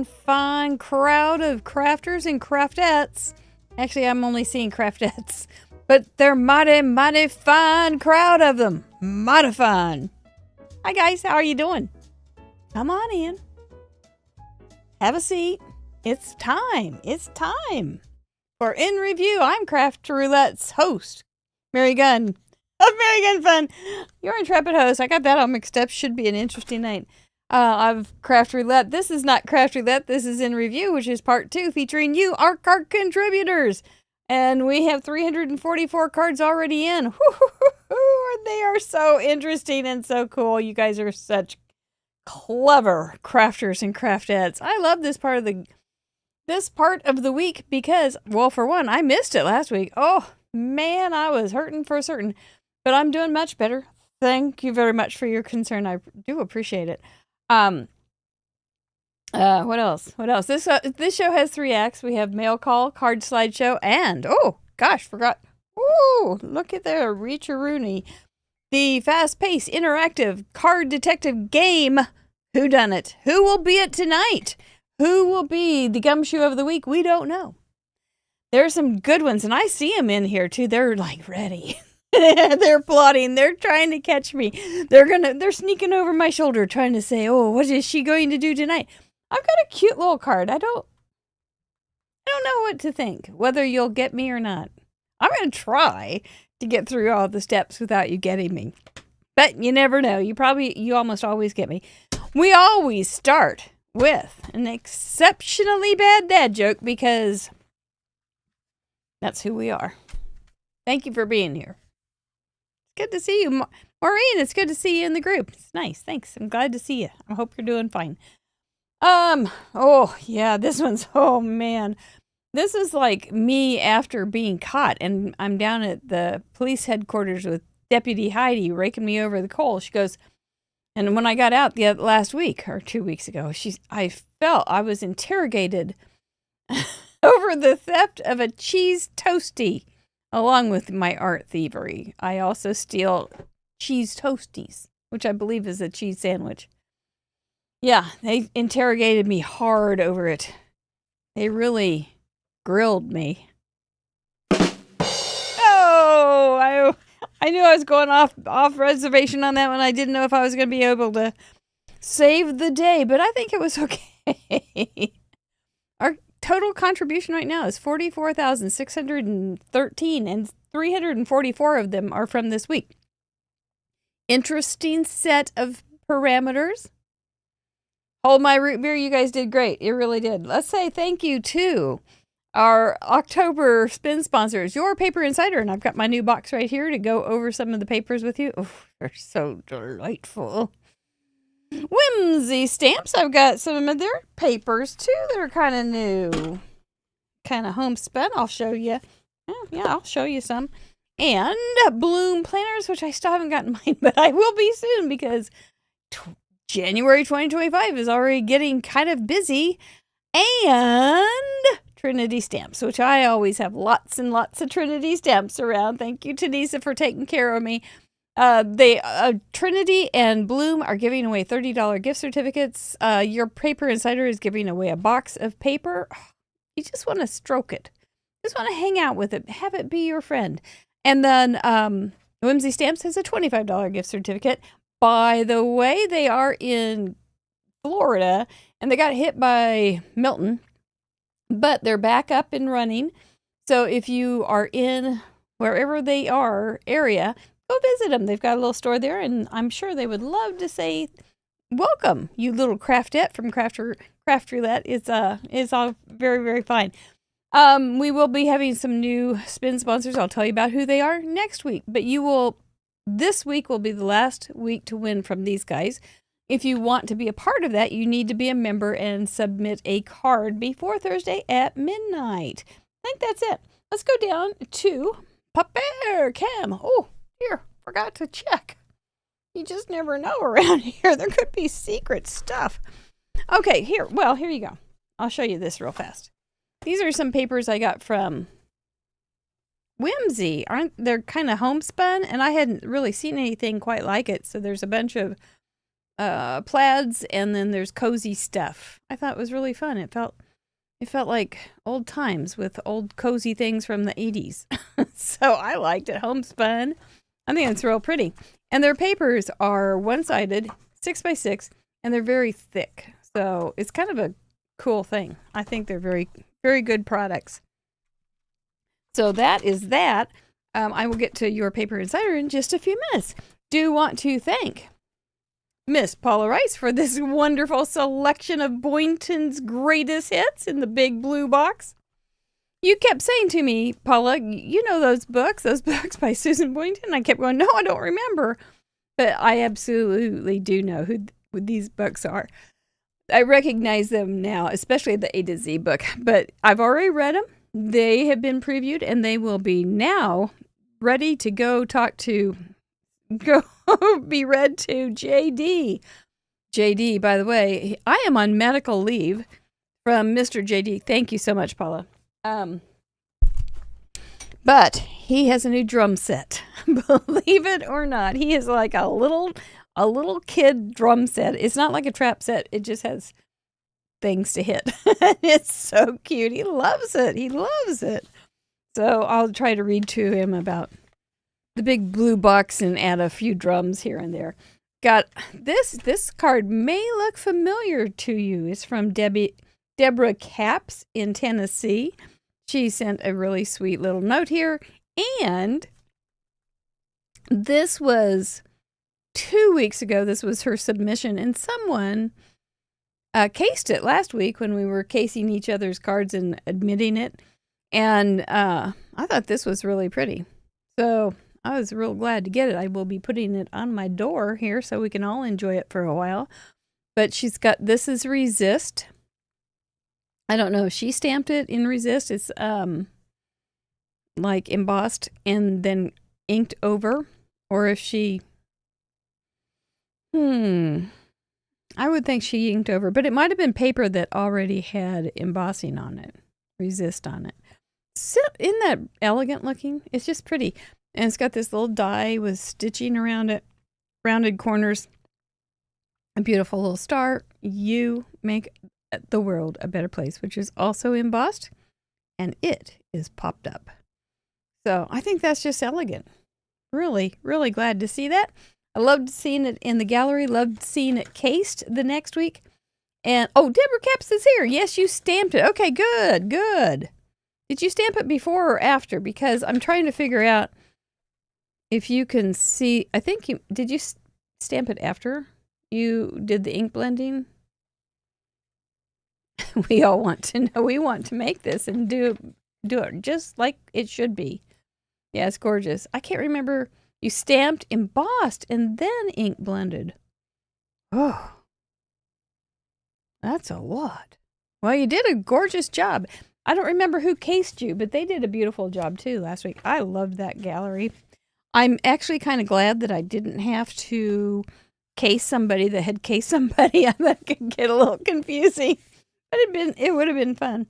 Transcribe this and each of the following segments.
fine crowd of crafters and craftettes. Actually, I'm only seeing craftettes. But they're mighty fine crowd of them. Mighty fine. Hi, guys. How are you doing? Come on in. Have a seat. It's time. It's time. For In Review, I'm Craft Roulette's host, Mary Gunn of Mary Gunn Fun. Your intrepid host. I got that all mixed up. Should be an interesting night. Of Craft Roulette. This is not Craft Roulette. This is In Review, which is part 2, featuring you, our card contributors. And we have 344 cards already in. Woo-hoo-hoo-hoo. They are so interesting and so cool. You guys are such clever crafters and craftettes. I love this part of the week because, well, for one, I missed it last week. Oh, man, I was hurting for certain. But I'm doing much better. Thank you very much for your concern. I do appreciate it. What else? This show has 3 acts. We have mail call, card slideshow, and, oh, gosh, forgot. Ooh, look at there, Reach-a-Rooney. The fast-paced, interactive card detective game, Whodunit. Who will be it tonight? Who will be the gumshoe of the week? We don't know. There are some good ones, and I see them in here, too. They're, like, ready. They're plotting. They're trying to catch me. They're sneaking over my shoulder, trying to say, oh, what is she going to do tonight? I've got a cute little card. I don't know what to think, whether you'll get me or not. I'm going to try to get through all the steps without you getting me. But you never know. You almost always get me. We always start with an exceptionally bad dad joke because that's who we are. Thank you for being here. Good to see you. Maureen, it's good to see you in the group. It's nice. Thanks. I'm glad to see you. I hope you're doing fine. Oh, yeah, this one's, oh, man. This is like me after being caught, and I'm down at the police headquarters with Deputy Heidi raking me over the coals. She goes, and when I got out the last week, or 2 weeks ago, I felt I was interrogated over the theft of a cheese toastie. Along with my art thievery, I also steal cheese toasties, which I believe is a cheese sandwich. Yeah, they interrogated me hard over it. They really grilled me. Oh, I knew I was going off reservation on that one. I didn't know if I was going to be able to save the day, but I think it was okay. Our total contribution right now is 44,613, and 344 of them are from this week. Interesting set of parameters. Hold my root beer, you guys did great. You really did. Let's say thank you to our October spin sponsors, Your Paper Insider, and I've got my new box right here to go over some of the papers with you. Oh, they're so delightful. Whimsy Stamps. I've got some of their papers too that are kind of new, kind of homespun. I'll show you. Yeah, I'll show you some. And Bloom Planners, which I still haven't gotten mine, but I will be soon because January 2025 is already getting kind of busy. And Trinity Stamps, which I always have lots and lots of Trinity Stamps around. Thank you, Tanisa, for taking care of me. Trinity and Bloom are giving away $30 gift certificates. Your Paper Insider is giving away a box of paper. You just want to stroke it. Just want to hang out with it. Have it be your friend. And then Whimsy Stamps has a $25 gift certificate. By the way, they are in Florida, and they got hit by Milton, but they're back up and running. So if you are in wherever they are area, go visit them. They've got a little store there, and I'm sure they would love to say, welcome, you little craftette from Craft Roulette. It's all very, very fine. We will be having some new spin sponsors. I'll tell you about who they are next week. But this week will be the last week to win from these guys. If you want to be a part of that, you need to be a member and submit a card before Thursday at midnight. I think that's it. Let's go down to Paper Cam. Oh, here, forgot to check. You just never know around here. There could be secret stuff. Okay, here you go. I'll show you this real fast. These are some papers I got from Whimsy. They're kind of homespun, and I hadn't really seen anything quite like it. So there's a bunch of plaids, and then there's cozy stuff. I thought it was really fun. It felt like old times with old cozy things from the 80s. So I liked it. Homespun. I think it's real pretty. And their papers are one-sided, 6x6, and they're very thick. So it's kind of a cool thing. I think they're very, very good products. So that is that. I will get to your Paper Insider in just a few minutes. Do want to thank Miss Paula Rice for this wonderful selection of Boynton's greatest hits in the big blue box. You kept saying to me, Paula, you know those books by Susan Boynton? I kept going, no, I don't remember. But I absolutely do know who these books are. I recognize them now, especially the A to Z book. But I've already read them. They have been previewed, and they will be now ready to go be read to JD. JD, by the way, I am on medical leave from Mr. JD. Thank you so much, Paula. But he has a new drum set. Believe it or not, he is like a little kid drum set. It's not like a trap set. It just has things to hit. It's so cute. He loves it. He loves it. So I'll try to read to him about the big blue box and add a few drums here and there. Got this card may look familiar to you. It's from Deborah Capps in Tennessee. She sent a really sweet little note here, and this was 2 weeks ago. This was her submission, and someone cased it last week when we were casing each other's cards and admitting it, and I thought this was really pretty. So I was real glad to get it. I will be putting it on my door here so we can all enjoy it for a while. But she's got, this is Resist. I don't know if she stamped it in Resist. It's like embossed and then inked over, or if she, I would think she inked over, but it might have been paper that already had embossing on it, Resist on it. Isn't that elegant looking? It's just pretty. And it's got this little die with stitching around it, rounded corners, a beautiful little star. You make the world a better place, which is also embossed, and it is popped up. So I think that's just elegant. Really, really glad to see that. I loved seeing it in the gallery, loved seeing it cased the next week. And, oh, Deborah Capps is here. Yes, you stamped it. Okay, good, good. Did you stamp it before or after? Because I'm trying to figure out if you can see. I think did you stamp it after you did the ink blending? We all want to know. We want to make this and do it just like it should be. Yeah, it's gorgeous. I can't remember. You stamped, embossed, and then ink blended. Oh, that's a lot. Well, you did a gorgeous job. I don't remember who cased you, but they did a beautiful job too last week. I loved that gallery. I'm actually kind of glad that I didn't have to case somebody that had cased somebody. That could get a little confusing. But it would have been fun.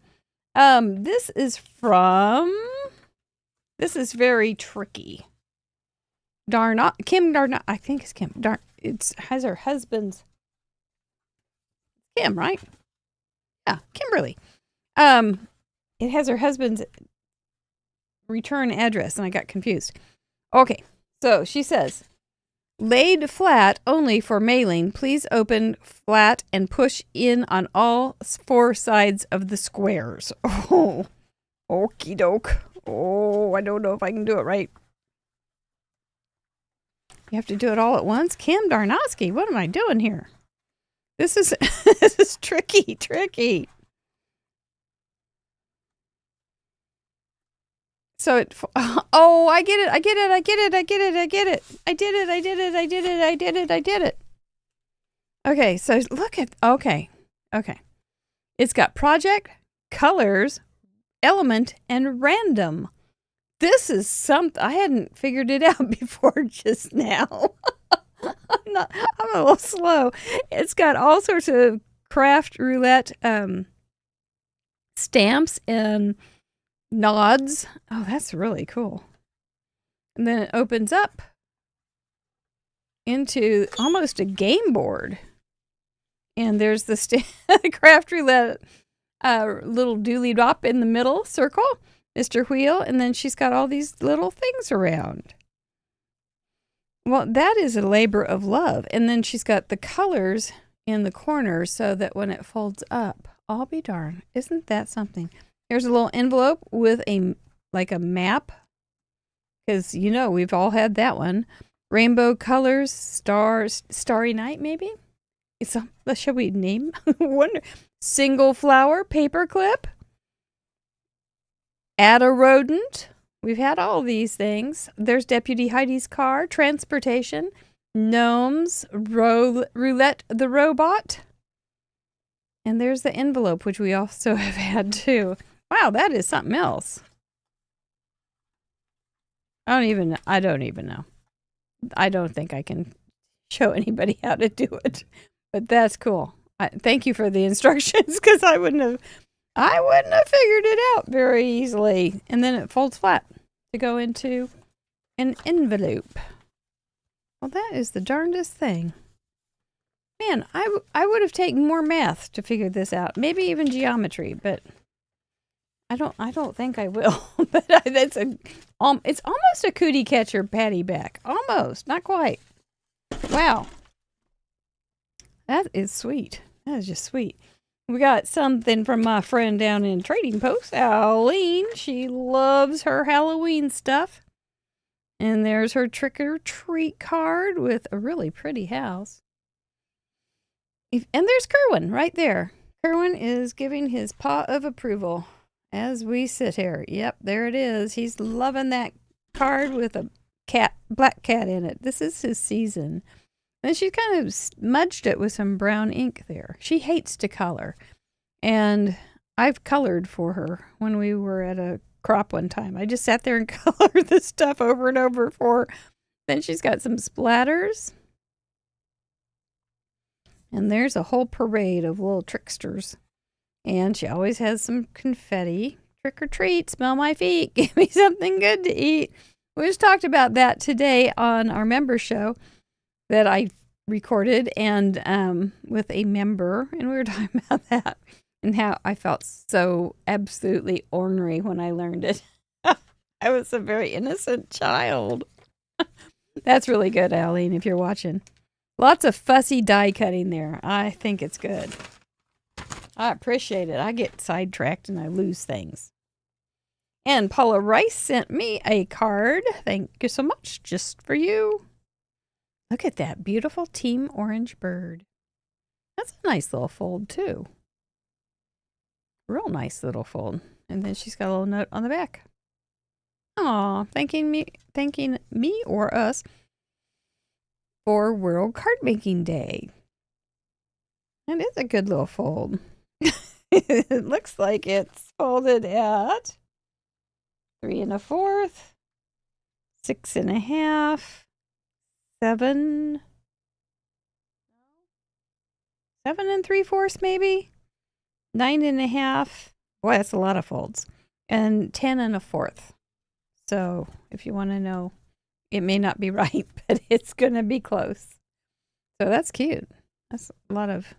This is very tricky. Kim Darnot, I think it's Kim. It has her husband's. Kim, right? Yeah, Kimberly. It has her husband's return address, and I got confused. Okay, so she says, laid flat only for mailing. Please open flat and push in on all 4 sides of the squares. Oh, okie doke. Oh, I don't know if I can do it right. You have to do it all at once? Kim Darnowski, what am I doing here? This is tricky. So I get it. I did it. Okay, so look at, okay. It's got project, colors, element, and random. This is something, I hadn't figured it out before just now. I'm a little slow. It's got all sorts of craft roulette stamps and nods. Oh, that's really cool. And then it opens up into almost a game board. And there's the craft roulette little dooley dop in the middle circle, Mr. Wheel, and then she's got all these little things around. Well, that is a labor of love. And then she's got the colors in the corners so that when it folds up, I'll be darned. Isn't that something? Here's a little envelope with a map. Because, we've all had that one. Rainbow colors, stars, starry night, maybe? Shall we name one? Single flower, paper clip. Add a rodent. We've had all these things. There's Deputy Heidi's car, transportation, gnomes, roulette the robot. And there's the envelope, which we also have had too. Wow, that is something else. I don't even know. I don't think I can show anybody how to do it. But that's cool. Thank you for the instructions, because I wouldn't have figured it out very easily. And then it folds flat to go into an envelope. Well, that is the darndest thing. Man, I would have taken more math to figure this out. Maybe even geometry, but I don't think I will. But it's almost a cootie catcher patty back. Almost, not quite. Wow. That is sweet. That is just sweet. We got something from my friend down in Trading Post, Aline. She loves her Halloween stuff. And there's her trick or treat card with a really pretty house. And there's Kerwin right there. Kerwin is giving his paw of approval as we sit here. Yep, there it is. He's loving that card with a black cat in it. This is his season. And she kind of smudged it with some brown ink there. She hates to color. And I've colored for her when we were at a crop one time. I just sat there and colored this stuff over and over for her. Then she's got some splatters. And there's a whole parade of little tricksters. And she always has some confetti. Trick or treat, smell my feet, give me something good to eat. We just talked about that today on our member show that I recorded and with a member, and we were talking about that and how I felt so absolutely ornery when I learned it. I was a very innocent child. That's really good, Aline, if you're watching. Lots of fussy die cutting there. I think it's good. I appreciate it. I get sidetracked and I lose things. And Paula Rice sent me a card. Thank you so much. Just for you. Look at that beautiful Team Orange bird. That's a nice little fold, too. Real nice little fold. And then she's got a little note on the back. Aw, thanking me or us for World Card Making Day. That is a good little fold. It looks like it's folded at 3 1/4, 6 1/2, 7 3/4 maybe, 9 1/2. Boy, that's a lot of folds, and 10 1/4. So if you want to know, it may not be right, but it's going to be close. So that's cute. That's a lot of,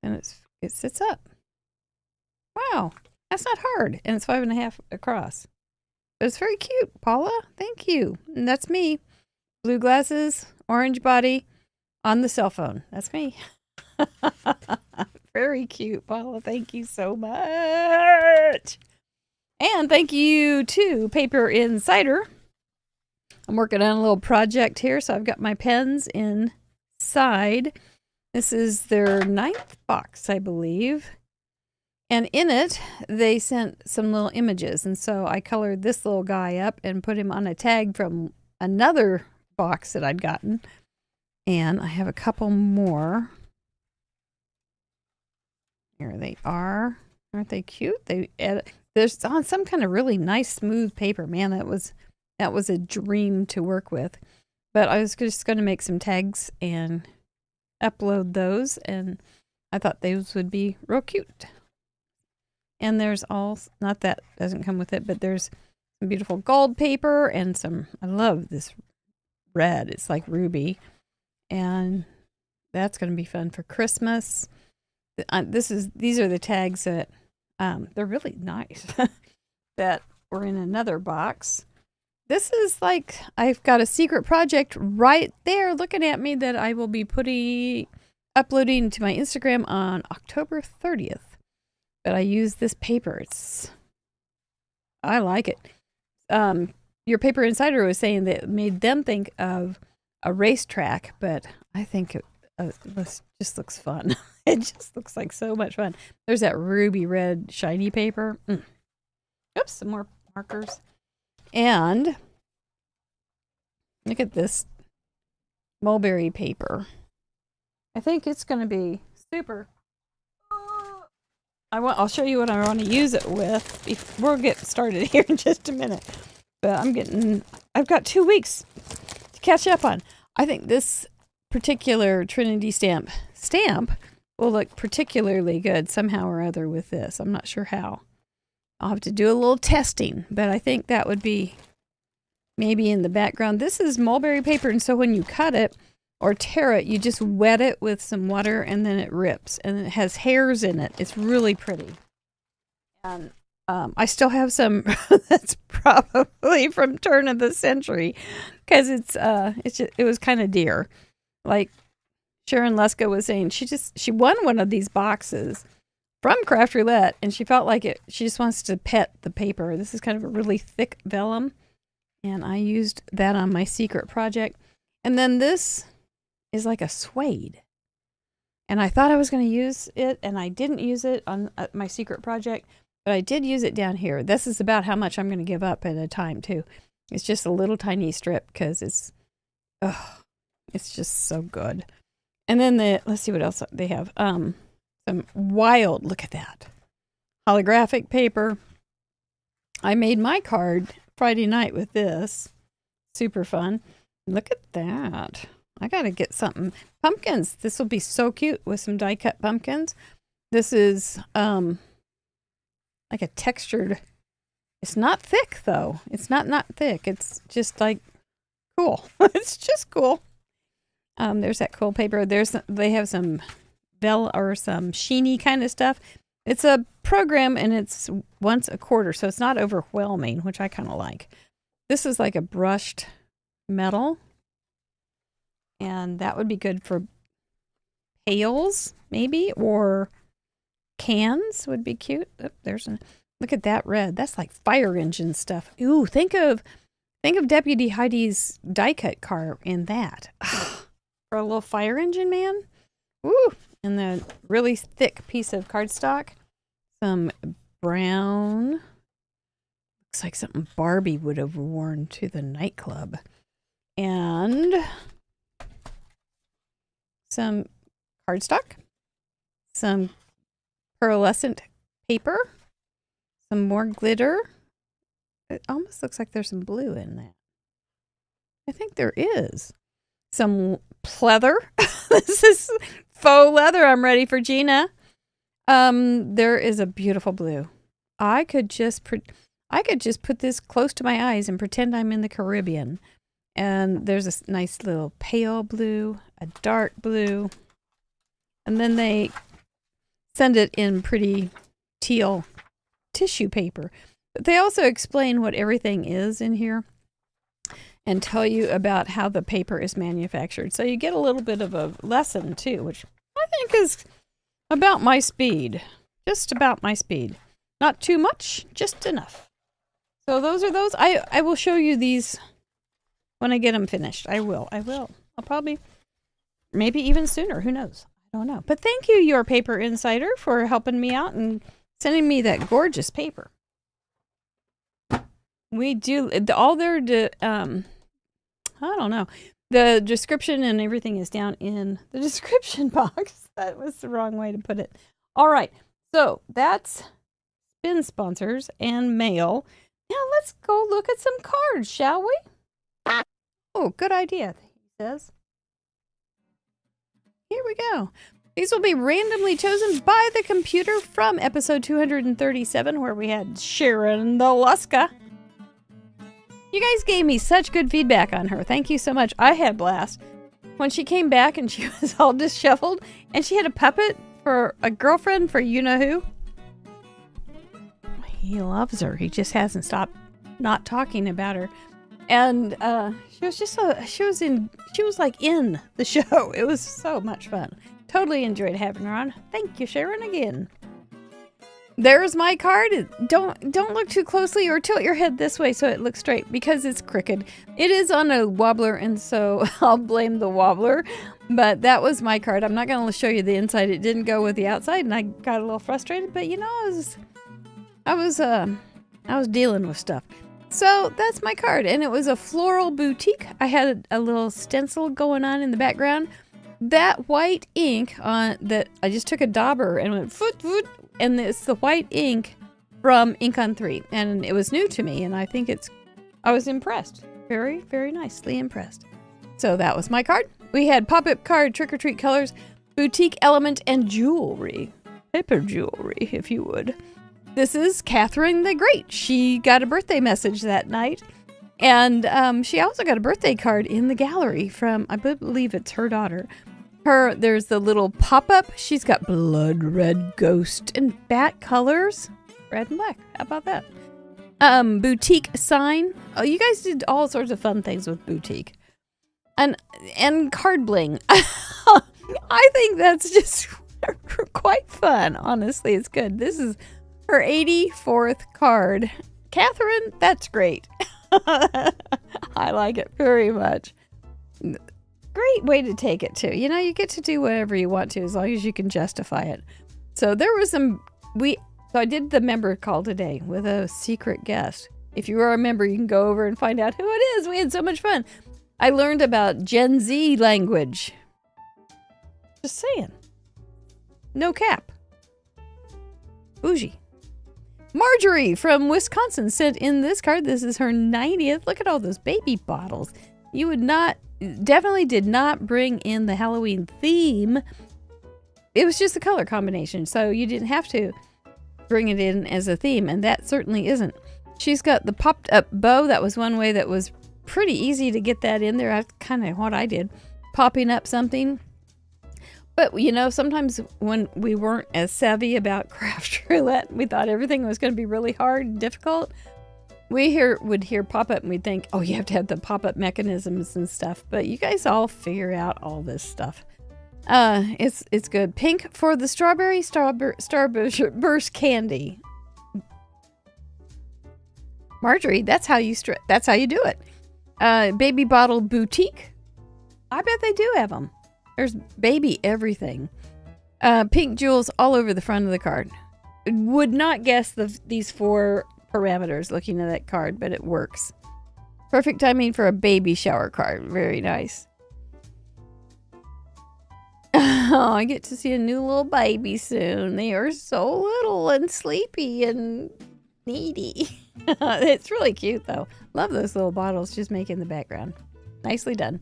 and it sits up. Wow, that's not hard, and it's 5 1/2 across. But it's very cute, Paula. Thank you. And that's me. Blue glasses, orange body, on the cell phone. That's me. Very cute, Paula. Thank you so much. And thank you to Paper Insider. I'm working on a little project here, so I've got my pens inside. This is their 9th box, I believe. And in it, they sent some little images. And so I colored this little guy up and put him on a tag from another box that I'd gotten. And I have a couple more. Here they are. Aren't they cute? There's on some kind of really nice smooth paper. Man, that was a dream to work with. But I was just going to make some tags and upload those. And I thought those would be real cute. And there's not that doesn't come with it, but there's some beautiful gold paper and I love this red. It's like ruby. And that's going to be fun for Christmas. These are the tags that they're really nice that were in another box. This is like, I've got a secret project right there looking at me that I will be uploading to my Instagram on October 30th. But I use this paper. I like it. Your paper insider was saying that it made them think of a racetrack, but I think it just looks fun. It just looks like so much fun. There's that ruby red shiny paper. Oops, some more markers. And look at this mulberry paper. I think it's going to be super. I'll show you what I want to use it with. We'll get started here in just a minute. But I've got 2 weeks to catch up on. I think this particular Trinity stamp will look particularly good somehow or other with this. I'm not sure how. I'll have to do a little testing, but I think that would be maybe in the background. This is mulberry paper, and so when you cut it or tear it, you just wet it with some water and then it rips, and it has hairs in it. It's really pretty. And I still have some that's probably from turn of the century because it was kind of dear. Like Sharon Leska was saying, she won one of these boxes from Craft Roulette, and she felt like she just wants to pet the paper. This is kind of a really thick vellum, and I used that on my secret project. And then this is like a suede, and I thought I was going to use it, and I didn't use it on my secret project, but I did use it down here. This is about how much I'm going to give up at a time too. It's just a little tiny strip because it's just so good. And then let's see what else they have. Some wild, look at that, holographic paper. I made my card Friday night with this. Super fun. Look at that. I got to get something. Pumpkins. This will be so cute with some die cut pumpkins. This is like a textured, it's not thick though. It's not thick. It's just like cool. It's just cool. There's that cool paper. They have some some sheeny kind of stuff. It's a program and it's once a quarter, so it's not overwhelming, which I kind of like. This is like a brushed metal, and that would be good for pails maybe, or cans would be cute. Oh, look at that red. That's like fire engine stuff. Ooh, think of Deputy Heidi's die cut car in that. For a little fire engine man. Ooh, and the really thick piece of cardstock. Some brown. Looks like something Barbie would have worn to the nightclub. And some cardstock. Some pearlescent paper. Some more glitter. It almost looks like there's some blue in that. I think there is. Some pleather. This is faux leather. I'm ready for Gina. There is a beautiful blue. I could just put this close to my eyes and pretend I'm in the Caribbean. And there's a nice little pale blue, a dark blue, and then they send it in pretty teal tissue paper. But they also explain what everything is in here and tell you about how the paper is manufactured. So you get a little bit of a lesson too, which I think is about my speed. Just about my speed. Not too much, just enough. So those are those. I will show you these when I get them finished. I will. I'll probably, maybe even sooner. Who knows? I don't know. But thank you, Your Paper Insider, for helping me out and sending me that gorgeous paper. We do all their, I don't know. The description and everything is down in the description box. That was the wrong way to put it. All right. So that's spin sponsors and mail. Now let's go look at some cards, shall we? Oh, good idea, he says. Here we go. These will be randomly chosen by the computer from episode 237, where we had Sharon the Luska. You guys gave me such good feedback on her. Thank you so much. I had a blast. when she came back and she was all disheveled and she had a puppet for a girlfriend for you-know-who. He loves her. He just hasn't stopped not talking about her. And she was like in the show. It was so much fun. Totally enjoyed having her on. Thank you, Sharon, again. There's my card. Don't look too closely or tilt your head this way so it looks straight because it's crooked. It is on a wobbler, and so I'll blame the wobbler. But that was my card. I'm not going to show you the inside. It didn't go with the outside, and I got a little frustrated. But you know, I was dealing with stuff. So that's my card, and it was a floral boutique. I had a little stencil going on in the background. That white ink on that, I just took a dauber and went foot, and it's the white ink from Ink on 3, and it was new to me, and I was impressed. Very, very nicely impressed. So that was my card. We had pop-up card, trick-or-treat colors, boutique element, and jewelry. Paper jewelry, if you would. This is Catherine the Great. She got a birthday message that night, and she also got a birthday card in the gallery from, I believe it's her daughter. There's the little pop-up. She's got blood red ghost and bat colors. Red and black. How about that? Boutique sign. Oh, you guys did all sorts of fun things with boutique. And card bling. I think that's just quite fun. Honestly, it's good. This is her 84th card. Catherine, that's great. I like it very much. Great way to take it too. You know, you get to do whatever you want to as long as you can justify it. So there was so I did the member call today with a secret guest. If you are a member, you can go over and find out who it is. We had so much fun. I learned about Gen Z language. Just saying. No cap. Bougie. Marjorie from Wisconsin sent in this card. This is her 90th. Look at all those baby bottles. You definitely did not bring in the Halloween theme. It was just a color combination, so you didn't have to bring it in as a theme, and that certainly isn't. She's got the popped up bow. That was one way that was pretty easy to get that in there. That's kind of what I did, popping up something. But, you know, sometimes when we weren't as savvy about craft roulette, we thought everything was going to be really hard and difficult. We would hear pop-up and we'd think, oh, you have to have the pop-up mechanisms and stuff. But you guys all figure out all this stuff. It's good. Pink for the strawberry starburst candy. Marjorie, that's how you do it. Baby bottle boutique. I bet they do have them. There's baby everything. Pink jewels all over the front of the card. Would not guess these 4 parameters looking at that card, but it works. Perfect timing for a baby shower card. Very nice. Oh, I get to see a new little baby soon. They are so little and sleepy and needy. It's really cute though. Love those little bottles just making the background. Nicely done.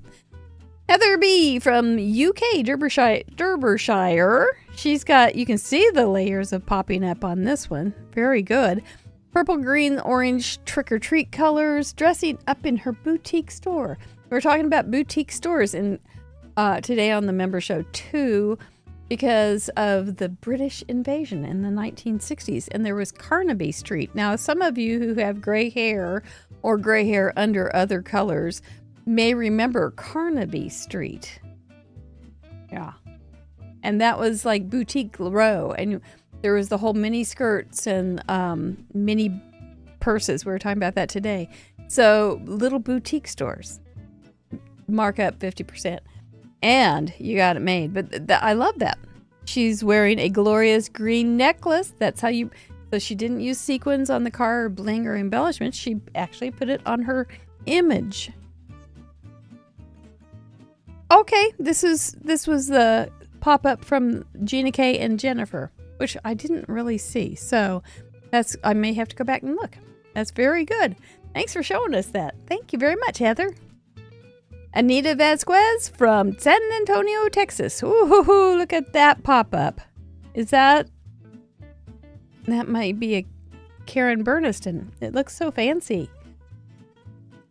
Heather B from UK, Derbyshire. She's got, you can see the layers of popping up on this one. Very good. Purple, green, orange trick-or-treat colors, dressing up in her boutique store. We're talking about boutique stores today on the member show too, because of the British invasion in the 1960s. And there was Carnaby Street. Now, some of you who have gray hair or gray hair under other colors may remember Carnaby Street. Yeah. And that was like boutique row. And there was the whole mini skirts and mini purses. We were talking about that today. So little boutique stores. Mark up 50%. And you got it made. But I love that. She's wearing a glorious green necklace. That's how you... So she didn't use sequins on the car or bling or embellishment. She actually put it on her image. Okay, this was the pop-up from Gina K and Jennifer, which I didn't really see. So I may have to go back and look. That's very good. Thanks for showing us that. Thank you very much, Heather. Anita Vasquez from San Antonio, Texas. Ooh, look at that pop-up. That might be a Karen Burniston. It looks so fancy.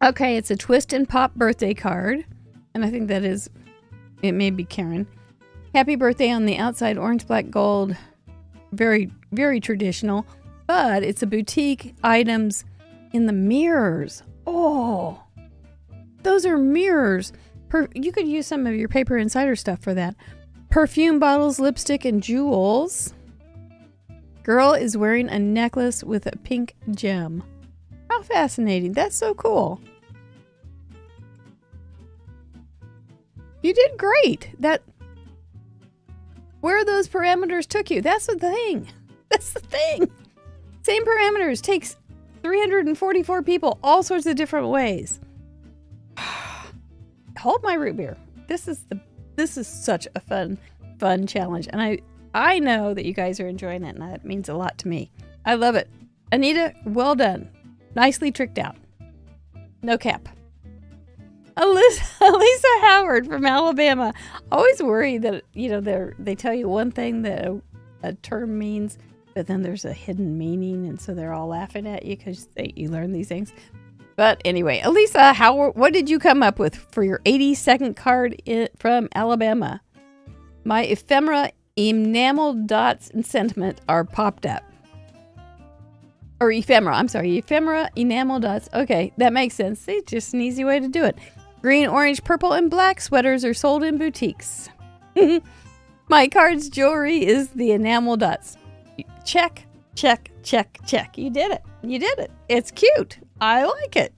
Okay, it's a twist and pop birthday card. And I think that is It may be Karen. Happy birthday on the outside, orange, black, gold. Very, very traditional. But it's a boutique items in the mirrors. Oh, those are mirrors. You could use some of your Paper Insider stuff for that. Perfume bottles, lipstick, and jewels. Girl is wearing a necklace with a pink gem. How fascinating. That's so cool. You did great. Where those parameters took you, that's the thing. That's the thing. Same parameters takes 344 people all sorts of different ways. Hold my root beer. This is such a fun challenge, and I know that you guys are enjoying it, and that means a lot to me. I love it. Anita, well done. Nicely tricked out. No cap. Elisa Howard from Alabama. Always worry that, they tell you one thing that a term means, but then there's a hidden meaning, and so they're all laughing at you because you learn these things. But anyway, Elisa Howard, what did you come up with for your 80-second card from Alabama? My ephemera, enamel dots, and sentiment are popped up. Or ephemera, I'm sorry. Ephemera, enamel dots. Okay, that makes sense. It's just an easy way to do it. Green, orange, purple, and black sweaters are sold in boutiques. My card's jewelry is the enamel dots. Check, check, check, check. You did it. You did it. It's cute. I like it.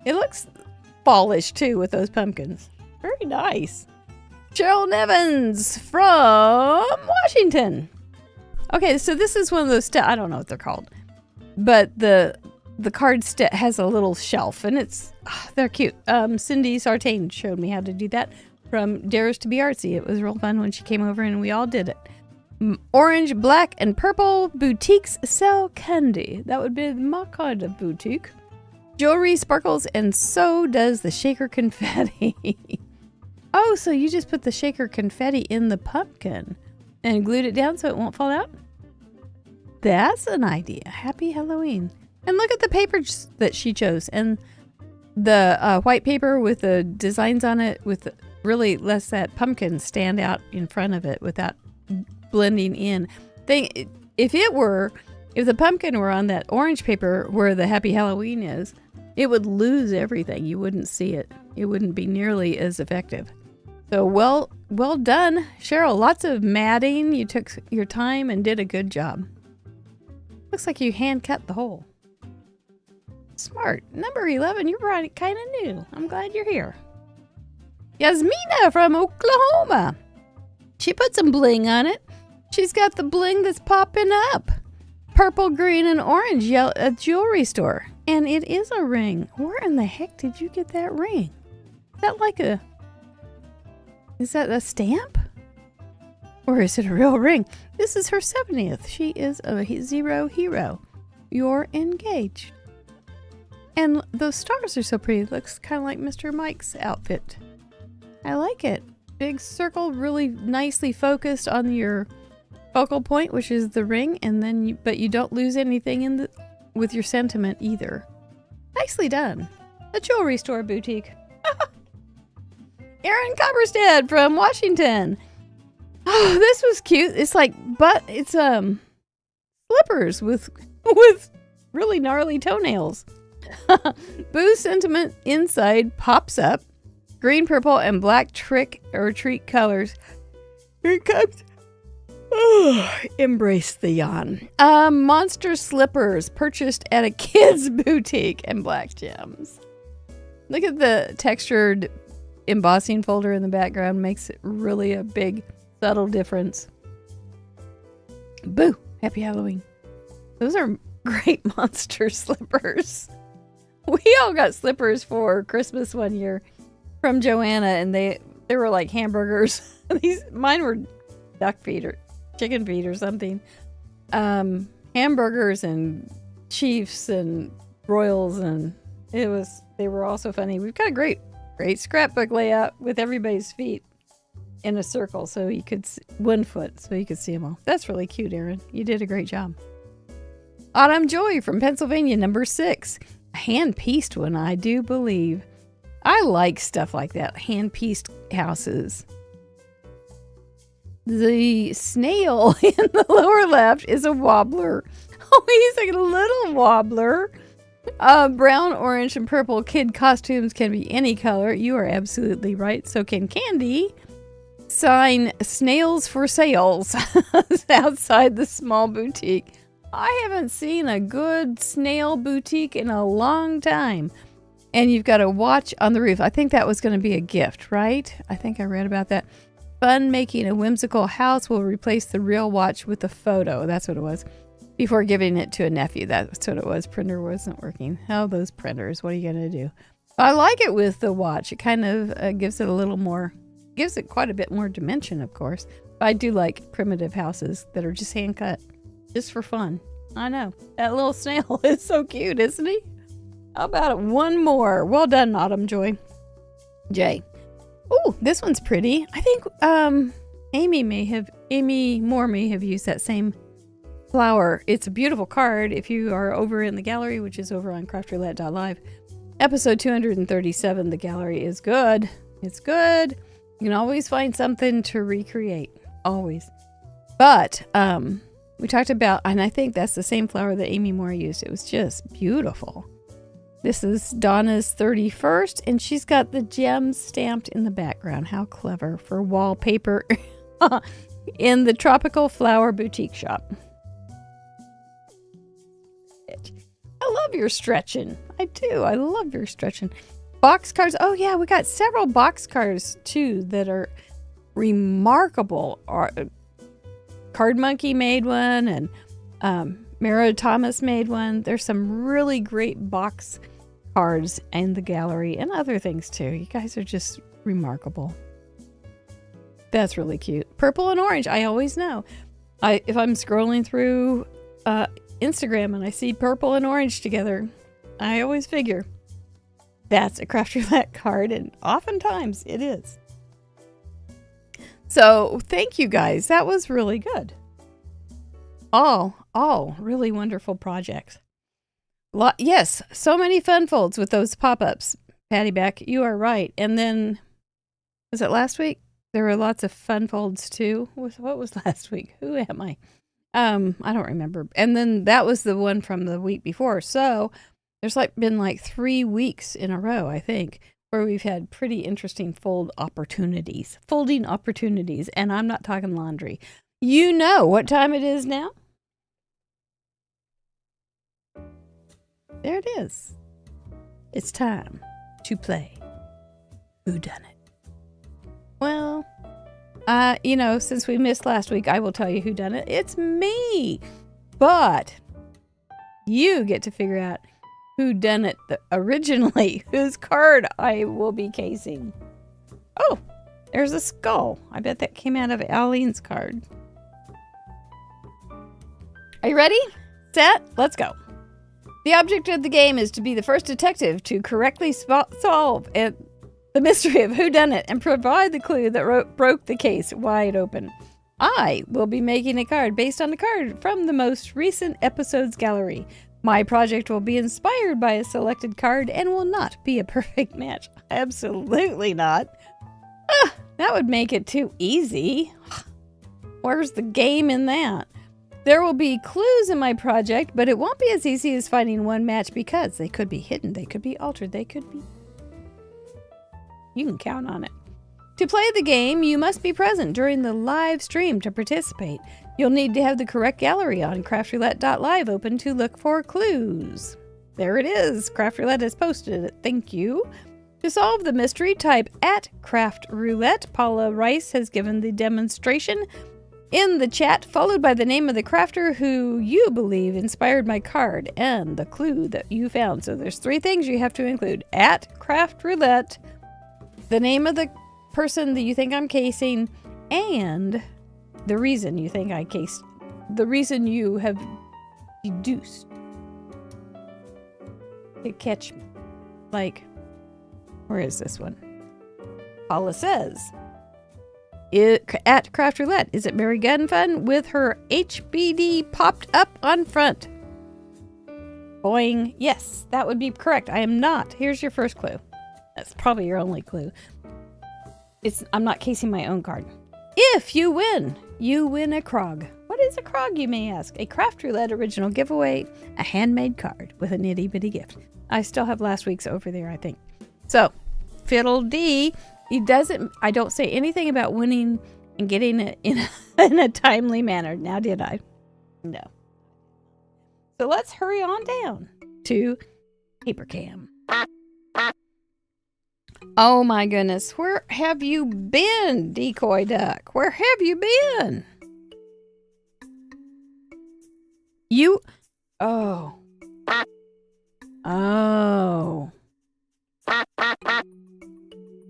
It looks fallish, too, with those pumpkins. Very nice. Cheryl Nevins from Washington. Okay, so this is one of those I don't know what they're called. But the card has a little shelf, and they're cute. Cindy Sartain showed me how to do that from Dares to be Artsy. It was real fun when she came over, and we all did it. Orange, black, and purple boutiques sell candy. That would be my kind of boutique. Jewelry sparkles, and so does the shaker confetti. Oh, so you just put the shaker confetti in the pumpkin and glued it down so it won't fall out? That's an idea. Happy Halloween. And look at the paper that she chose. And the white paper with the designs on it really lets that pumpkin stand out in front of it without blending in. If the pumpkin were on that orange paper where the Happy Halloween is, it would lose everything. You wouldn't see it. It wouldn't be nearly as effective. So well done, Cheryl. Lots of matting. You took your time and did a good job. Looks like you hand cut the hole. Smart. Number 11, you're kind of new. I'm glad you're here. Yasmina from Oklahoma. She put some bling on it. She's got the bling that's popping up. Purple, green, and orange at a jewelry store. And it is a ring. Where in the heck did you get that ring? Is that a stamp? Or is it a real ring? This is her 70th. She is a zero hero. You're engaged. And those stars are so pretty. It looks kind of like Mr. Mike's outfit. I like it. Big circle, really nicely focused on your focal point, which is the ring, and then but you don't lose anything with your sentiment either. Nicely done. A jewelry store boutique. Erin Copperstead from Washington. Oh, this was cute. It's it's slippers with really gnarly toenails. Boo sentiment inside pops up. Green, purple, and black trick or treat colors. Here it comes. Oh, embrace the yawn. Monster slippers purchased at a kid's boutique and black gems. Look at the textured embossing folder in the background. Makes it really a big, subtle difference. Boo! Happy Halloween. Those are great monster slippers. We all got slippers for Christmas one year from Joanna, and they were like hamburgers. Mine were duck feet or chicken feet or something. Hamburgers and Chiefs and Royals, and they were all so funny. We've got a great scrapbook layout with everybody's feet in a circle, so you could 1 foot, so you could see them all. That's really cute, Erin. You did a great job. Autumn Joy from Pennsylvania, number 6. A hand-pieced one, I do believe. I like stuff like that, hand-pieced houses. The snail in the lower left is a wobbler. Oh, he's like a little wobbler. Brown, orange, and purple kid costumes can be any color. You are absolutely right. So can candy. Sign snails for sales outside the small boutique. I haven't seen a good snail boutique in a long time. And you've got a watch on the roof. I think that was going to be a gift, right? I think I read about that. Fun making a whimsical house will replace the real watch with a photo. That's what it was. Before giving it to a nephew. That's what it was. Printer wasn't working. Oh, those printers. What are you going to do? I like it with the watch. It kind of gives it a little more, gives it quite a bit more dimension, of course. But I do like primitive houses that are just hand cut. Just for fun. I know. That little snail is so cute, isn't he? How about it? One more. Well done, Autumn Joy. Jay. Oh, this one's pretty. I think Amy Moore may have used that same flower. It's a beautiful card if you are over in the gallery, which is over on craftroulette.live. Episode 237. The gallery is good. It's good. You can always find something to recreate. Always. But we talked about, and I think that's the same flower that Amy Moore used. It was just beautiful. This is Donna's 31st, and she's got the gems stamped in the background. How clever for wallpaper in the Tropical Flower Boutique Shop. I love your stretching. I do. I love your stretching. Box cards. Oh, yeah, we got several box cards, too, that are remarkable. Card Monkey made one, and Mara Thomas made one. There's some really great box cards in the gallery and other things too. You guys are just remarkable. That's really cute. Purple and orange. I always know. If I'm scrolling through Instagram and I see purple and orange together, I always figure that's a Craft Roulette card, and oftentimes it is. So thank you guys. That was really good. All really wonderful projects. Yes, so many fun folds with those pop-ups. Patty Back, you are right. And then, was it last week? There were lots of fun folds too. What was last week? Who am I? I don't remember. And then that was the one from the week before. So there's been 3 weeks in a row, I think, where we've had pretty interesting folding opportunities. And I'm not talking laundry. You know what time it is now? There it is. It's time to play Whodunit. Well, since we missed last week, I will tell you Whodunit. It's me. But you get to figure out Whodunit originally, whose card I will be casing. Oh, there's a skull. I bet that came out of Alleen's card. Are you ready? Set? Let's go. The object of the game is to be the first detective to correctly solve the mystery of Whodunit and provide the clue that broke the case wide open. I will be making a card based on a card from the most recent episode's gallery. My project will be inspired by a selected card and will not be a perfect match. Absolutely not. That would make it too easy. Where's the game in that? There will be clues in my project, but it won't be as easy as finding one match because they could be hidden, they could be altered, they could be... You can count on it. To play the game, you must be present during the live stream to participate. You'll need to have the correct gallery on craftroulette.live open to look for clues. There it is. Craft Roulette has posted it. Thank you. To solve the mystery, type @craftroulette. Paula Rice has given the demonstration in the chat, followed by the name of the crafter who you believe inspired my card and the clue that you found. So there's 3 things you have to include. @craftroulette, the name of the person that you think I'm casing, and the reason you think I cased, the reason you have deduced to catch me. Where is this one? Paula says, @Craft Roulette, is it Mary Gun Fun with her HBD popped up on front? Boing. Yes, that would be correct. I am not. Here's your first clue. That's probably your only clue. I'm not casing my own card. If you win a Krog. What is a Krog, you may ask? A Craft Roulette original giveaway, a handmade card with a nitty bitty gift. I still have last week's over there, I think. So, Fiddle D, I don't say anything about winning and getting it in a timely manner. Now did I? No. So let's hurry on down to Papercam. Oh my goodness, where have you been, Decoy Duck? Where have you been? Oh.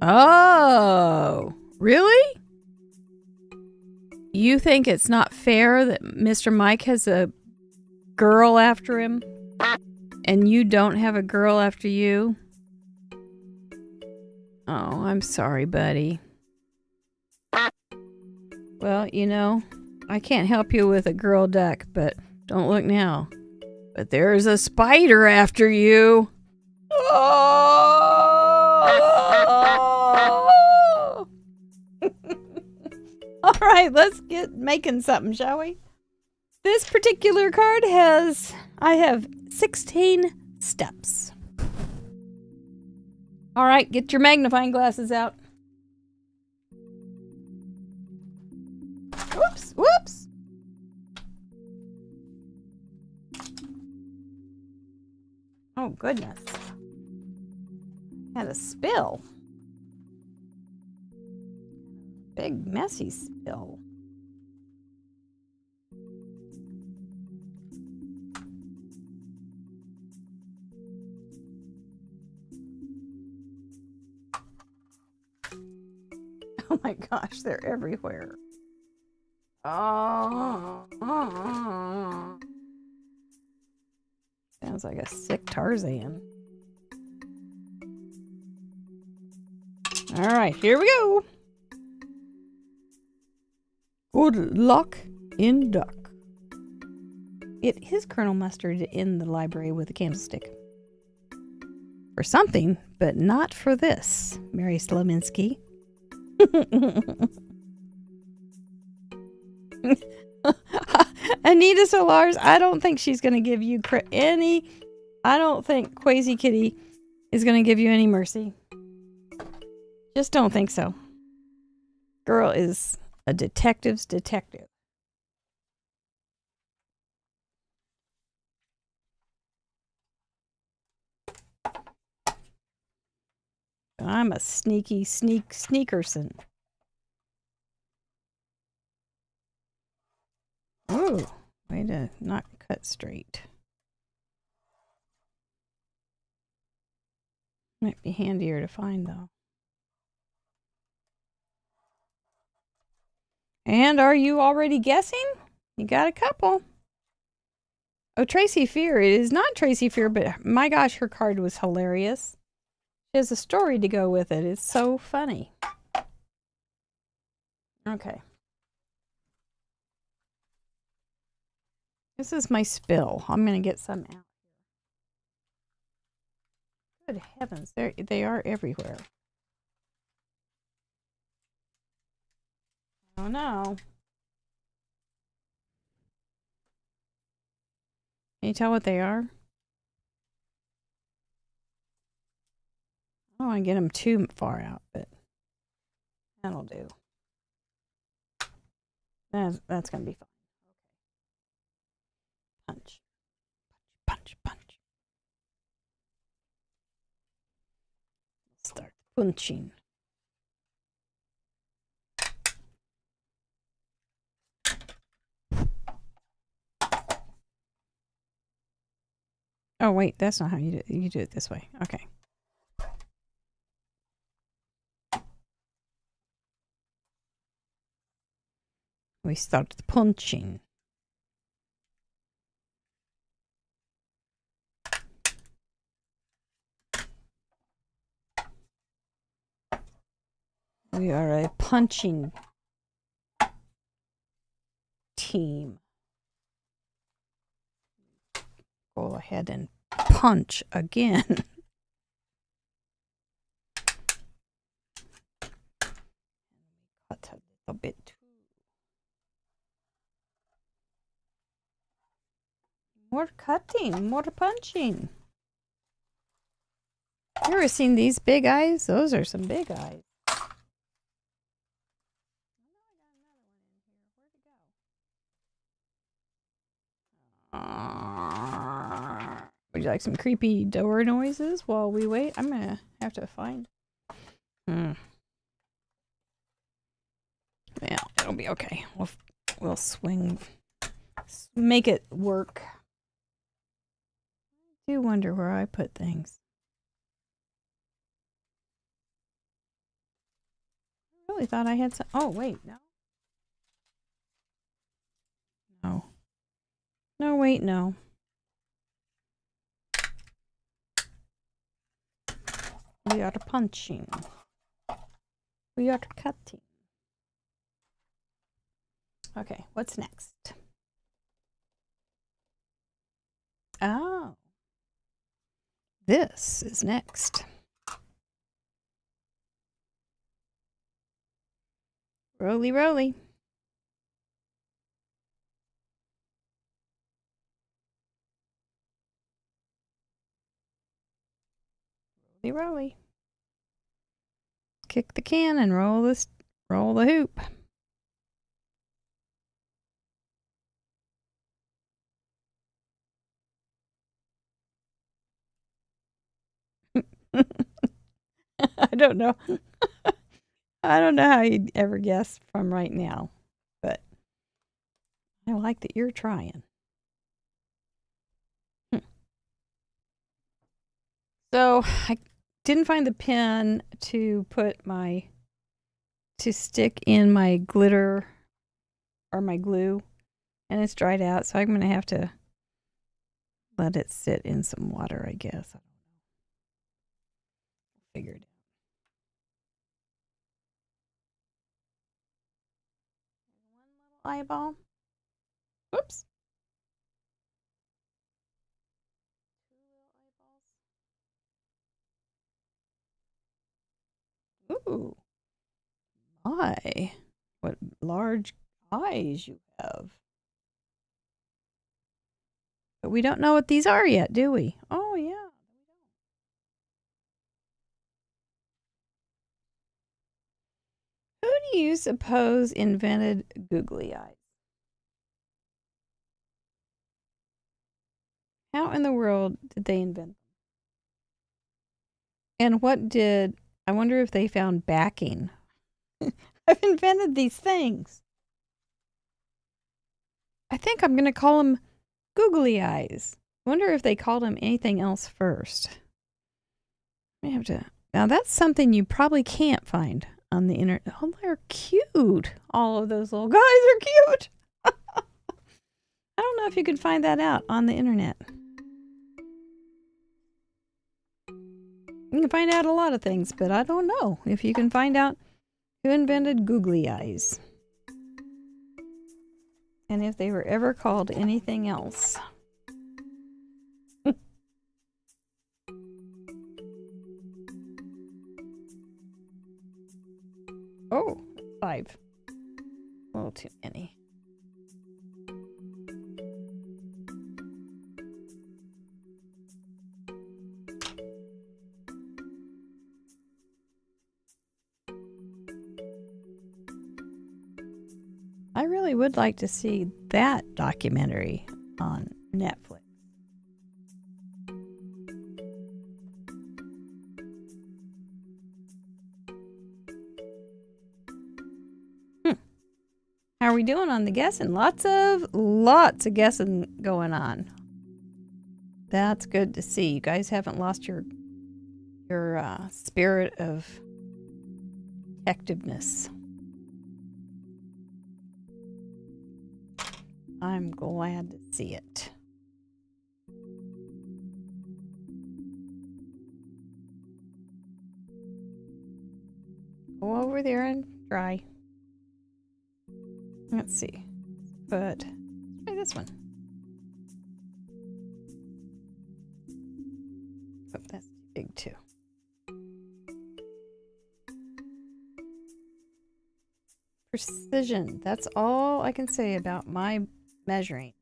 Oh, really? You think it's not fair that Mr. Mike has a girl after him and you don't have a girl after you? Oh, I'm sorry, buddy. Well, you know, I can't help you with a girl duck, but don't look now. But there's a spider after you. Oh! All right, let's get making something, shall we? This particular card I have 16 steps. All right, get your magnifying glasses out. Whoops, whoops. Oh, goodness. Had a spill. Big, messy spill. Oh my gosh, they're everywhere. Oh. Sounds like a sick Tarzan. All right, here we go. Good luck in duck. It is Colonel Mustard in the library with a candlestick. For something, but not for this, Mary Slominski. Anita Solars, I don't think she's going to give you I don't think Quasi Kitty is going to give you any mercy. Just don't think so. Girl is a detective's detective. I'm a sneaky sneakerson. Oh, way to not cut straight. Might be handier to find though. And are you already guessing? You got a couple. Oh, Tracy Fear. It is not Tracy Fear, but my gosh, her card was hilarious. She has a story to go with it. It's so funny. Okay. This is my spill. I'm going to get some out. Good heavens, they are everywhere. Oh no. Can you tell what they are? I don't want to get them too far out, but that'll do. That's going to be fine. Punch. Punch, punch. Start punching. Oh, wait, that's not how you do it. You do it this way. Okay. We start punching. We are a punching team. Go ahead and punch again. Cut a little bit too More cutting, more punching. You ever seen these big eyes? Those are some big eyes. Would you like some creepy door noises while we wait? I'm gonna have to find. Yeah, it'll be okay. We'll swing, make it work. I do wonder where I put things. I really thought I had some. Oh wait, no. No. No, wait, no. We are punching. We are cutting. Okay, what's next? Oh. This is next. Roly, roly. Roly, roly. Kick the can and roll the hoop. I don't know. I don't know how you'd ever guess from right now, but I like that you're trying. So I didn't find the pen to stick in my glitter or my glue, and it's dried out, so I'm going to have to let it sit in some water, I guess. I don't know. Figure it out. One little eyeball. Whoops. Two little eyeballs. Ooh. My, what large eyes you have. But we don't know what these are yet, do we? Oh, yeah. Who do you suppose invented googly eyes? How in the world did they invent them? And I wonder if they found backing. I've invented these things. I think I'm going to call them googly eyes. I wonder if they called them anything else first. I have to. Now that's something you probably can't find on the internet. Oh, they're cute. All of those little guys are cute. I don't know if you can find that out on the internet. You can find out a lot of things, but I don't know if you can find out who invented googly eyes. And if they were ever called anything else. Oh, 5. A little too many. I really would like to see that documentary on Netflix. How are we doing on the guessing? Lots of guessing going on. That's good to see. You guys haven't lost your spirit of detectiveness. I'm glad to see it. Go over there and try. Let's see. Let's try this one. Oh, that's too big too. Precision. That's all I can say about my measuring.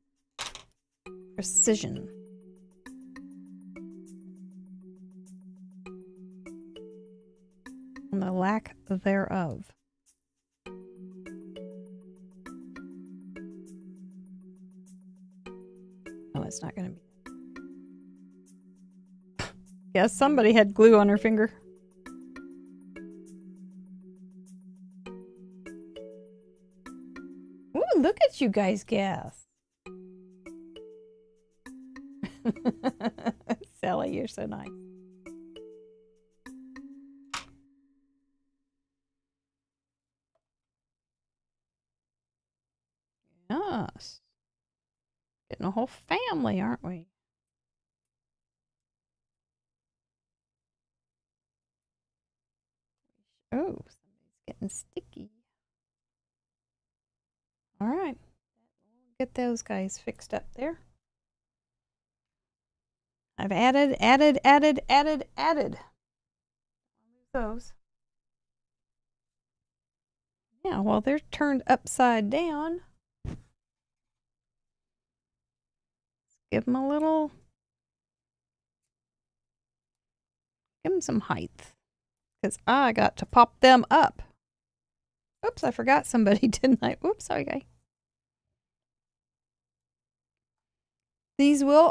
Precision. And the lack thereof. Oh, it's not going to be. Yes, somebody had glue on her finger. Ooh, look at you guys gas. Sally, you're so nice. Yes. Getting a whole family, aren't we? Oh, somebody's getting sticky. All right. Get those guys fixed up there. I've added. Those. Yeah, well, they're turned upside down. Give them a little. Give them some height. Because I got to pop them up. Oops, I forgot somebody, didn't I? Oops, sorry, guy.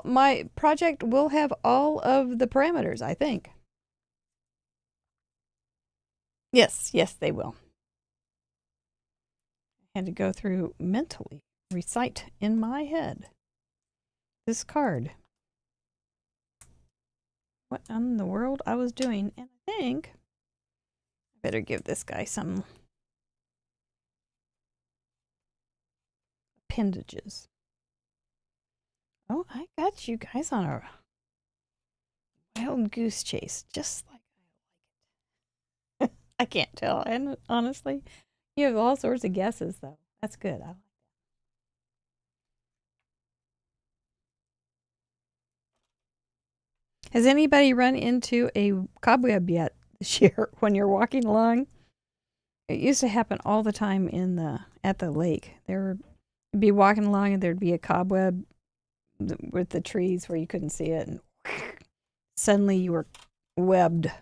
My project will have all of the parameters, I think. Yes, they will. I had to go through mentally, recite in my head this card. What in the world I was doing, and I think I better give this guy some appendages. Oh, I got you guys on a wild goose chase, just like I like it. I can't tell, and honestly, you have all sorts of guesses, though. That's good. I like that. Has anybody run into a cobweb yet this year when you're walking along? It used to happen all the time at the lake. There would be walking along and there'd be a cobweb with the trees where you couldn't see it, and suddenly you were webbed,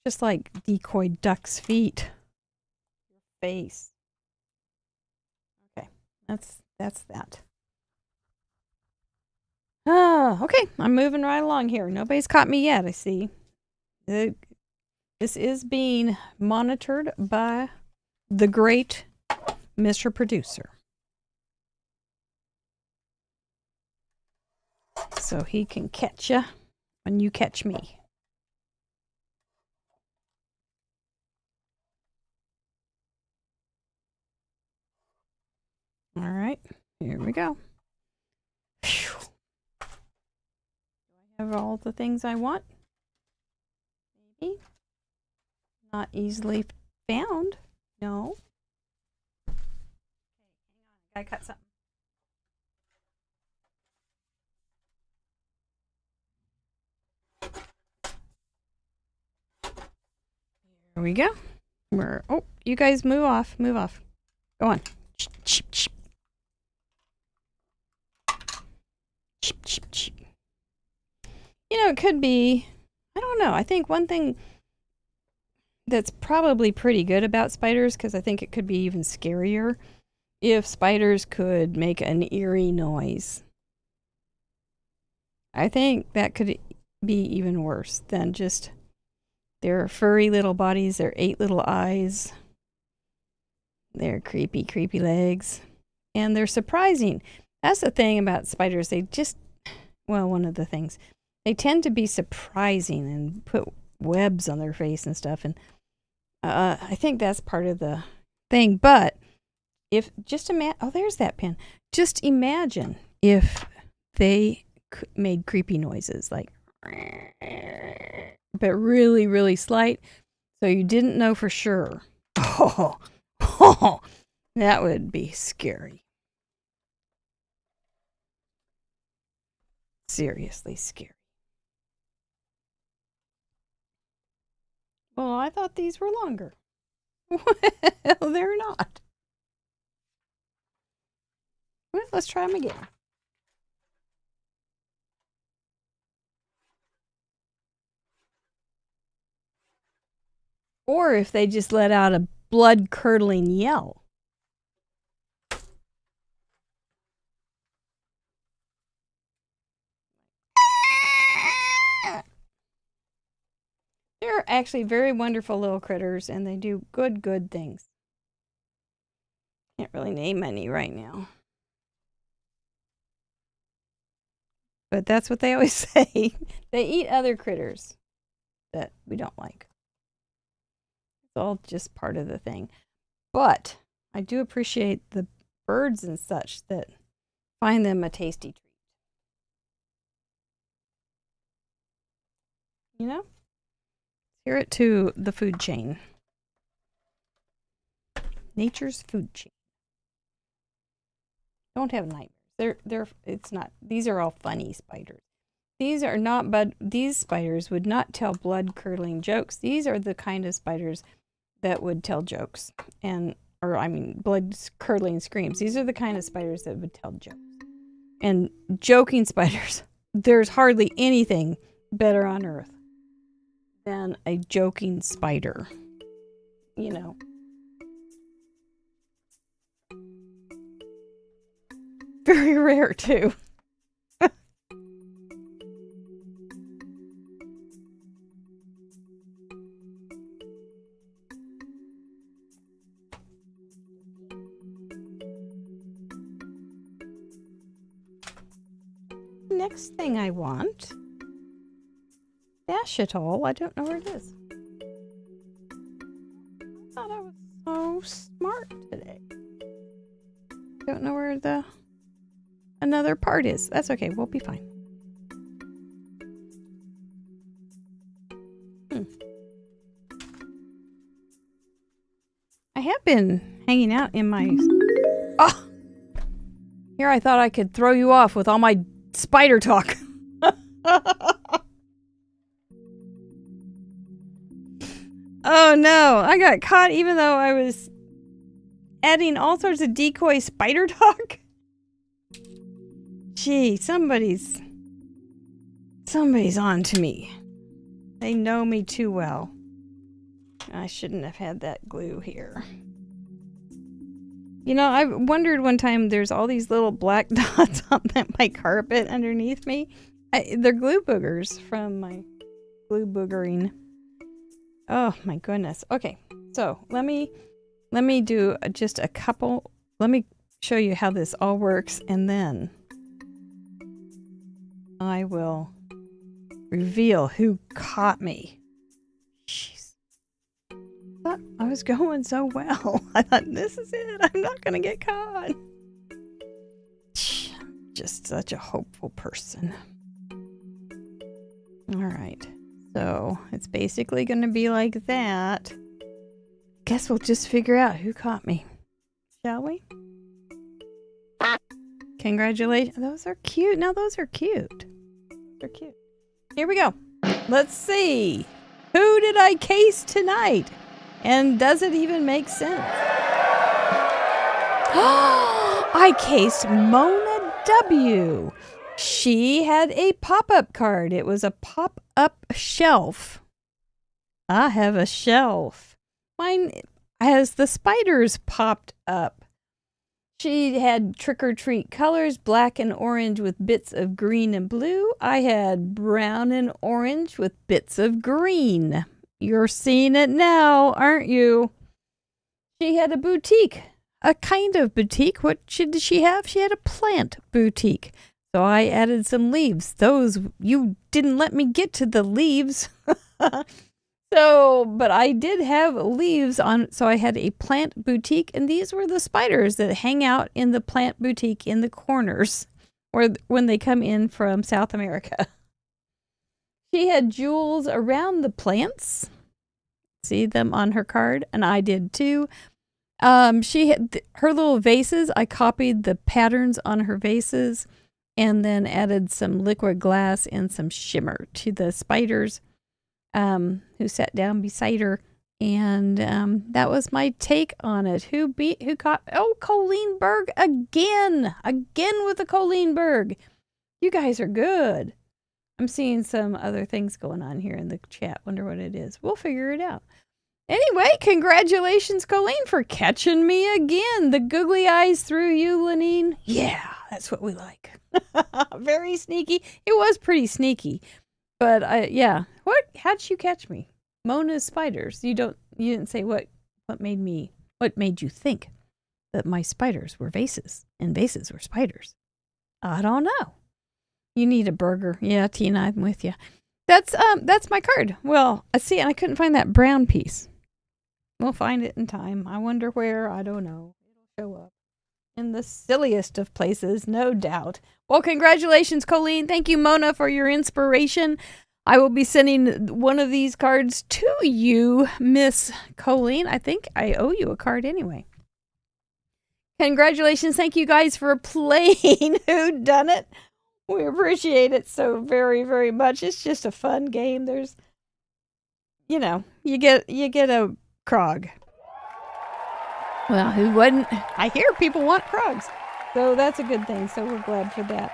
just like decoy duck's feet. Your face. Okay, that's that. Okay, I'm moving right along here. Nobody's caught me yet, I see. This is being monitored by the great Mr. Producer. So he can catch you when you catch me. All right, here we go. Whew. Do I have all the things I want? Maybe. Not easily found. No. Okay, hang on. I gotta cut something. Here we go. Oh, you guys move off. Move off. Go on. You know, it could be, I don't know. I think one thing that's probably pretty good about spiders, because I think it could be even scarier, if spiders could make an eerie noise. I think that could be even worse than just their furry little bodies, their 8 little eyes, their creepy, creepy legs, and they're surprising. That's the thing about spiders. They just, well, one of the things, they tend to be surprising and put webs on their face and stuff. And I think that's part of the thing. But if just imagine, oh, there's that pin. Just imagine if they made creepy noises, like, but really, really slight, so you didn't know for sure. Oh, that would be scary. Seriously scary. Well, I thought these were longer. Well, they're not. Well, let's try them again. Or if they just let out a blood-curdling yell. They're actually very wonderful little critters, and they do good things. Can't really name any right now. But that's what they always say. They eat other critters that we don't like. It's all just part of the thing. But I do appreciate the birds and such that find them a tasty treat. You know? Hear it to the food chain. Nature's food chain. Don't have nightmares. It's not. These are all funny spiders. These are not, but these spiders would not tell blood-curdling jokes. These are the kind of spiders that would tell jokes, blood-curdling screams. These are the kind of spiders that would tell jokes. And joking spiders, there's hardly anything better on earth than a joking spider. You know. Very rare, too. Next thing I want. Dash it all. I don't know where it is. I thought I was so smart today. Don't know where the another part is. That's okay. We'll be fine. I have been hanging out in my... Oh! Here I thought I could throw you off with all my spider talk. Oh no, I got caught even though I was adding all sorts of decoy spider talk. Gee, somebody's on to me. They know me too well. I shouldn't have had that glue here. You know, I wondered one time, there's all these little black dots on my carpet underneath me. They're glue boogers from my glue boogering. Oh my goodness. Okay, so let me do just a couple. Let me show you how this all works, and then I will reveal who caught me. Jeez. I thought I was going so well. I thought, this is it. I'm not going to get caught. Just such a hopeful person. All right. So it's basically going to be like that. Guess we'll just figure out who caught me. Shall we? Congratulations. Those are cute. Now those are cute. They're cute. Here we go. Let's see. Who did I case tonight? And does it even make sense? I cased Mona W. She had a pop-up card. It was a pop-up shelf. I have a shelf. Mine has the spiders popped up. She had trick-or-treat colors, black and orange with bits of green and blue. I had brown and orange with bits of green. You're seeing it now, aren't you? She had a boutique, a kind of boutique. What did she have? She had a plant boutique. So I added some leaves. Those, you didn't let me get to the leaves. But I did have leaves on, so I had a plant boutique, and these were the spiders that hang out in the plant boutique in the corners, or when they come in from South America. She had jewels around the plants. See them on her card, and I did too. She had her little vases. I copied the patterns on her vases, and then added some liquid glass and some shimmer to the spiders. Who sat down beside her, and that was my take on it. Who caught? Oh, Colleen Berg again with the Colleen Berg. You guys are good. I'm seeing some other things going on here in the chat. Wonder what it is. We'll figure it out. Anyway, congratulations, Colleen, for catching me again. The googly eyes through you, Lenine. Yeah, that's what we like. Very sneaky. It was pretty sneaky. But yeah. How'd you catch me? Mona's spiders. You didn't say what made you think that my spiders were vases and vases were spiders. I don't know. You need a burger. Yeah, Tina, I'm with you. That's my card. Well, see, and I couldn't find that brown piece. We'll find it in time. I wonder where. I don't know. It'll show up in the silliest of places, no doubt. Well, congratulations, Colleen. Thank you, Mona, for your inspiration. I will be sending one of these cards to you, Miss Colleen. I think I owe you a card anyway. Congratulations. Thank you guys for playing Whodunit. We appreciate it so very, very much. It's just a fun game. There's, you get a Krog. Well, who wouldn't? I hear people want Krogs. So that's a good thing. So we're glad for that.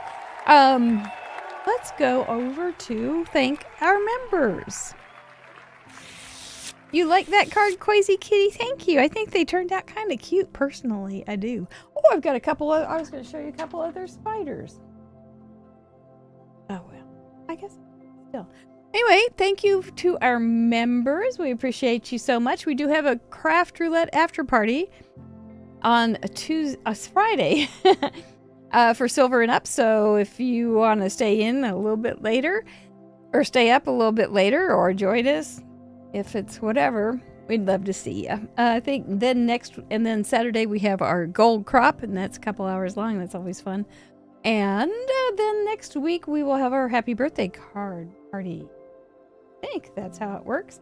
Let's go over to thank our members. You like that card, Quasi Kitty? Thank you. I think they turned out kind of cute, personally. I do. Oh, I've got a couple of, I was going to show you a couple other spiders. Oh, well, I guess still. Anyway, thank you to our members. We appreciate you so much. We do have a craft roulette after party on a Friday for silver and up. So if you want to stay in a little bit later or stay up a little bit later or join us, if it's whatever, we'd love to see you. I think then Saturday we have our gold crop, and that's a couple hours long. That's always fun. And then next week we will have our happy birthday card party. I think that's how it works.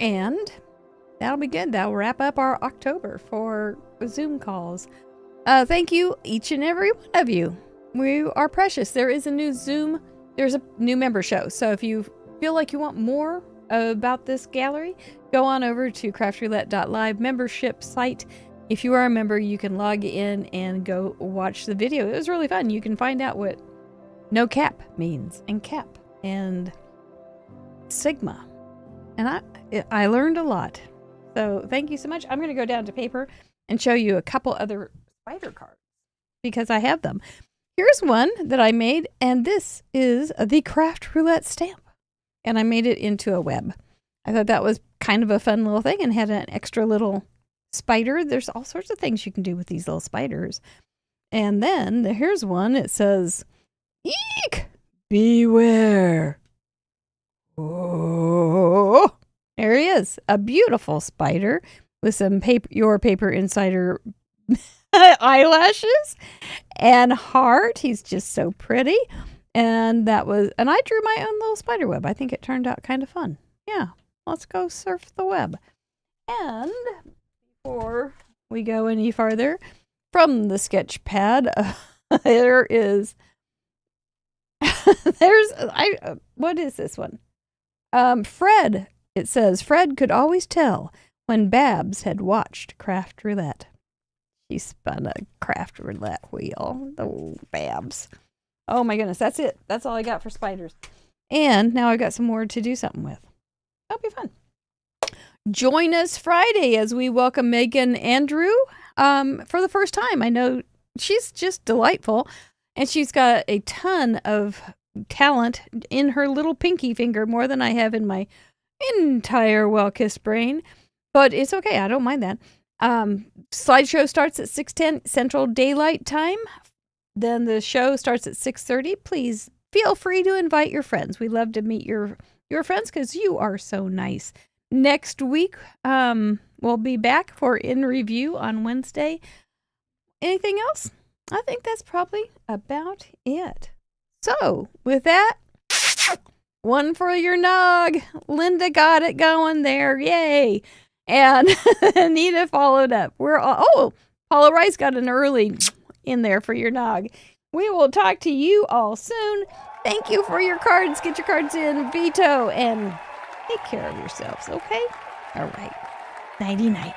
And that'll be good. That'll wrap up our October for Zoom calls. Thank you, each and every one of you. We are precious. There is a new Zoom. There's a new member show. So if you feel like you want more about this gallery, go on over to craftroulette.live membership site. If you are a member, you can log in and go watch the video. It was really fun. You can find out what no cap means, and cap, and sigma. And I learned a lot. So thank you so much. I'm going to go down to paper and show you a couple other spider cards because I have them. Here's one that I made, and this is the craft roulette stamp. And I made it into a web. I thought that was kind of a fun little thing and had an extra little spider. There's all sorts of things you can do with these little spiders. And then here's one. It says, "Eek! Beware." Oh, there he is. A beautiful spider with some Your Paper Insider eyelashes and heart. He's just so pretty. And I drew my own little spider web. I think it turned out kind of fun. Yeah, let's go surf the web. And before we go any farther, from the sketch pad, there is, what is this one? Fred, it says, Fred could always tell when Babs had watched craft roulette. She spun a craft roulette wheel. Oh, Babs. Oh my goodness, that's it. That's all I got for spiders. And now I've got some more to do something with. That'll be fun. Join us Friday as we welcome Megan Andrew for the first time. I know she's just delightful, and she's got a ton of talent in her little pinky finger, more than I have in my entire well-kissed brain. But it's okay. I don't mind that. Slideshow starts at 6:10 Central Daylight Time. Then the show starts at 6:30. Please feel free to invite your friends. We love to meet your friends because you are so nice. Next week, we'll be back for In Review on Wednesday. Anything else? I think that's probably about it. So, with that, one for your nog. Linda got it going there. Yay. And Anita followed up. Paula Rice got an early in there for your nog. We will talk to you all soon. Thank you for your cards. Get your cards in, Vito, and take care of yourselves, okay? All right. Nighty-night.